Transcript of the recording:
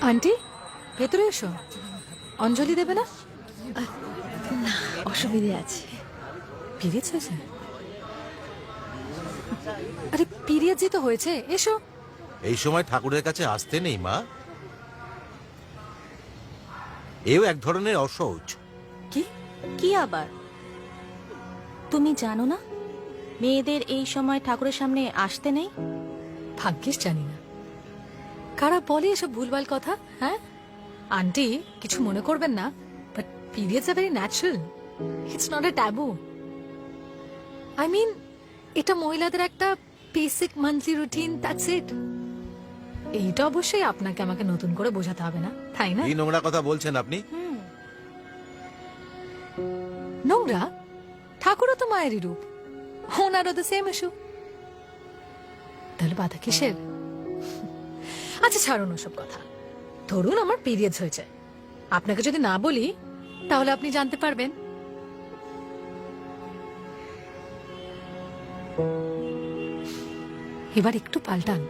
Aunty ভেতরে এসো, অঞ্জলি দেবে না? না, অসুবিধে আছে। পিরিয়ডস হয়েছে? আরে পিরিয়ডসই তো হয়েছে, এসো। এই সময় ঠাকুরের কাছে আসতে নেই মা, এও এক ধরনের অসহজ। কি? কি আবার? তুমি জানো না মেয়েদের এই সময় ঠাকুরের সামনে আসতে নেই? ভাগ্যিস জানি না। কারা বলে এসব ভুলভাল কথা? হ্যাঁ আন্টি, কিছু মনে করবেন না, but periods are very natural, it's not a taboo. I mean, এটা মহিলাদের একটা basic monthly routine, that's it. এইটা অবশ্যই আপনাকে আমাকে নতুন করে বোঝাতে হবে না, তাই না? এই নোংরা কথা বলছেন আপনি? নোংরা? ঠাকুরও তো মায়েরই রূপ, ওনারও তো সেম ইস্যু, তাহলে বাধা কিসের? আচ্ছা ছাড়ুন ওসব কথা। ধরুন আমার পিরিয়ডস হয়েছে, আপনাকে যদি না বলি তাহলে আপনি জানতে পারবেন। এবার একটু পাল্টান।